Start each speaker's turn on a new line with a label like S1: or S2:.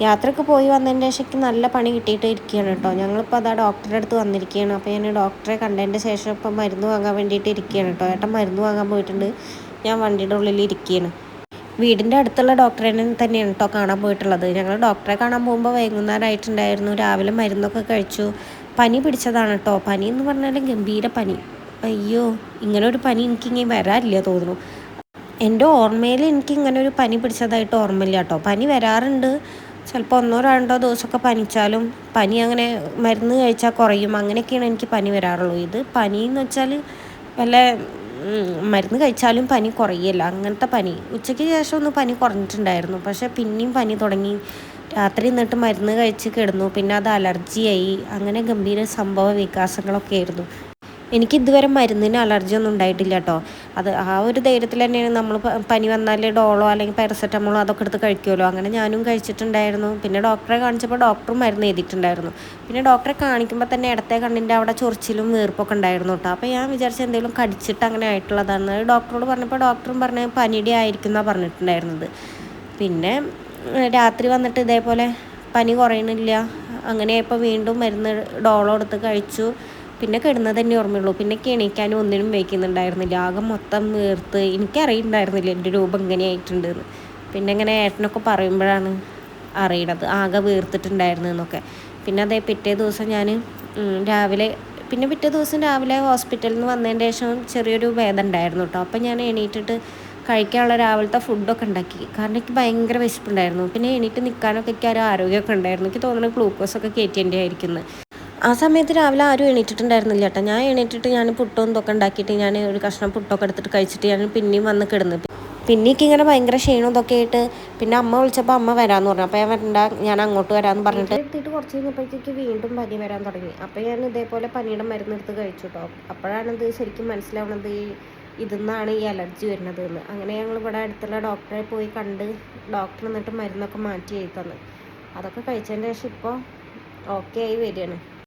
S1: യാത്രയ്ക്ക് പോയി വന്നതിൻ്റെ ശേഷം നല്ല പണി കിട്ടിയിട്ട് ഇരിക്കുകയാണ് കേട്ടോ. ഞങ്ങളിപ്പോൾ അതാ ഡോക്ടറുടെ അടുത്ത് വന്നിരിക്കുകയാണ്. അപ്പോൾ ഞാൻ ഡോക്ടറെ കണ്ടതിൻ്റെ ശേഷം ഇപ്പം മരുന്ന് വാങ്ങാൻ വേണ്ടിയിട്ട് ഇരിക്കുകയാണ് കേട്ടോ. ഏട്ടൻ മരുന്ന് വാങ്ങാൻ പോയിട്ടുണ്ട്, ഞാൻ വണ്ടിയുടെ ഉള്ളിൽ ഇരിക്കുകയാണ്. വീടിൻ്റെ അടുത്തുള്ള ഡോക്ടറെ തന്നെയാണ് കേട്ടോ കാണാൻ പോയിട്ടുള്ളത്. ഞങ്ങൾ ഡോക്ടറെ കാണാൻ പോകുമ്പോൾ വൈകുന്നേരമായിട്ടുണ്ടായിരുന്നു. രാവിലെ മരുന്നൊക്കെ കഴിച്ചു. പനി പിടിച്ചതാണ് കേട്ടോ. പനി എന്ന് പറഞ്ഞാൽ ഗംഭീര പനി. അയ്യോ, ഇങ്ങനെ ഒരു പനി എനിക്കിങ്ങനെ വരാറില്ല തോന്നുന്നു. എൻ്റെ ഓർമ്മയിൽ എനിക്ക് ഇങ്ങനെ ഒരു പനി പിടിച്ചതായിട്ട് ഓർമ്മയില്ല കേട്ടോ. പനി വരാറുണ്ട്, ചിലപ്പോൾ 1-2 ദിവസമൊക്കെ പനിച്ചാലും പനി അങ്ങനെ മരുന്ന് കഴിച്ചാൽ കുറയും, അങ്ങനെയൊക്കെയാണ് എനിക്ക് പനി വരാറുള്ളൂ. ഇത് പനി എന്ന് വെച്ചാൽ വല്ല മരുന്ന് കഴിച്ചാലും പനി കുറയില്ല, അങ്ങനത്തെ പനി. ഉച്ചയ്ക്ക് ശേഷം ഒന്ന് പനി കുറഞ്ഞിട്ടുണ്ടായിരുന്നു, പക്ഷേ പിന്നെയും പനി തുടങ്ങി. രാത്രി നിന്നിട്ട് മരുന്ന് കഴിച്ച് കിടന്നു, പിന്നെ അത് അലർജിയായി, അങ്ങനെ ഗംഭീര സംഭവ വികാസങ്ങളൊക്കെ ആയിരുന്നു. എനിക്കിതുവരെ മരുന്നിന് അലർജി ഒന്നും ഉണ്ടായിട്ടില്ല കേട്ടോ. അത് ആ ഒരു ധൈര്യത്തിൽ തന്നെയാണ് നമ്മൾ പനി വന്നാൽ ഡോളോ അല്ലെങ്കിൽ പാരസെറ്റമോളോ അതൊക്കെ എടുത്ത് കഴിക്കുമല്ലോ, അങ്ങനെ ഞാനും കഴിച്ചിട്ടുണ്ടായിരുന്നു. പിന്നെ ഡോക്ടറെ കാണിച്ചപ്പോൾ ഡോക്ടറും മരുന്ന് എഴുതിയിട്ടുണ്ടായിരുന്നു. പിന്നെ ഡോക്ടറെ കാണിക്കുമ്പോൾ തന്നെ ഇടത്തെ കണ്ണിൻ്റെ അവിടെ ചൊറിച്ചിലും വീർപ്പൊക്കെ ഉണ്ടായിരുന്നു കേട്ടോ. അപ്പോൾ ഞാൻ വിചാരിച്ച എന്തെങ്കിലും കടിച്ചിട്ട് അങ്ങനെ ആയിട്ടുള്ളതാണ്. ഡോക്ടറോട് പറഞ്ഞപ്പോൾ ഡോക്ടറും പറഞ്ഞ പനിയുടെ ആയിരിക്കും എന്നാണ് പറഞ്ഞിട്ടുണ്ടായിരുന്നത്. പിന്നെ രാത്രി വന്നിട്ട് ഇതേപോലെ പനി കുറയണില്ല, അങ്ങനെയായപ്പോൾ വീണ്ടും മരുന്ന് ഡോളോ എടുത്ത് കഴിച്ചു. പിന്നെ കിടന്നത് തന്നെ ഓർമ്മയുള്ളൂ. പിന്നെ എണീക്കാനും ഒന്നിനും വയ്ക്കുന്നുണ്ടായിരുന്നില്ല. ആകെ മൊത്തം വീർത്ത്, എനിക്കറിയുന്നുണ്ടായിരുന്നില്ല എൻ്റെ രൂപം ഇങ്ങനെയായിട്ടുണ്ടെന്ന്. പിന്നെ ഇങ്ങനെ ഏട്ടനൊക്കെ പറയുമ്പോഴാണ് അറിയണത് ആകെ വീർത്തിട്ടുണ്ടായിരുന്നു എന്നൊക്കെ. പിന്നെ അതേ പിറ്റേ ദിവസം ഞാൻ രാവിലെ പിറ്റേ ദിവസം രാവിലെ ഹോസ്പിറ്റലിൽ നിന്ന് വന്നതിൻ്റെ ശേഷം ചെറിയൊരു വേദന ഉണ്ടായിരുന്നു കേട്ടോ. അപ്പം ഞാൻ എണീറ്റിട്ട് കഴിക്കാനുള്ള രാവിലത്തെ ഫുഡൊക്കെ ഉണ്ടാക്കി, കാരണം എനിക്ക് ഭയങ്കര വിശപ്പുണ്ടായിരുന്നു. പിന്നെ എണീറ്റ് നിൽക്കാനൊക്കെ എനിക്ക് ഒരു ആരോഗ്യമൊക്കെ ഉണ്ടായിരുന്നു. എനിക്ക് തോന്നുന്നു ഗ്ലൂക്കോസൊക്കെ കയറ്റേണ്ടി ആയിരിക്കുന്നത്. ആ സമയത്ത് രാവിലെ ആരും എണീറ്റിട്ടുണ്ടായിരുന്നില്ല കേട്ടോ. ഞാൻ എണീറ്റിട്ട് ഞാൻ പുട്ടും ഇതൊക്കെ ഉണ്ടാക്കിയിട്ട് ഞാൻ ഒരു കഷ്ണം പുട്ടൊക്കെ എടുത്തിട്ട് കഴിച്ചിട്ട് ഞാൻ പിന്നെയും വന്ന് കിടന്നു. പിന്നെ എനിക്കിങ്ങനെ ഭയങ്കര ക്ഷീണം ഇതൊക്കെ ആയിട്ട് പിന്നെ അമ്മ വിളിച്ചപ്പോൾ അമ്മ വരാമെന്ന് പറഞ്ഞു. അപ്പോൾ ഞാൻ വരണ്ട, ഞാൻ അങ്ങോട്ട് വരാമെന്ന് പറഞ്ഞിട്ട് എത്തിയിട്ട് കുറച്ച് കഴിഞ്ഞപ്പോഴത്തേക്ക് വീണ്ടും പനി വരാൻ തുടങ്ങി. അപ്പോൾ ഞാൻ ഇതേപോലെ പനിയുടെ മരുന്നെടുത്ത് കഴിച്ചു കേട്ടോ. അപ്പോഴാണ് ഇത് ശരിക്കും മനസ്സിലാവുന്നത് ഇതിന്നാണ് ഈ അലർജി വരുന്നത് എന്ന്. അങ്ങനെ ഞങ്ങൾ ഇവിടെ അടുത്തുള്ള ഡോക്ടറെ പോയി കണ്ട് ഡോക്ടർ എന്നിട്ട് മരുന്നൊക്കെ മാറ്റി എഴുതി തന്നു. അതൊക്കെ കഴിച്ചതിൻ്റെ ശേഷം ഇപ്പോൾ ഓക്കെ ആയി വരികയാണ്.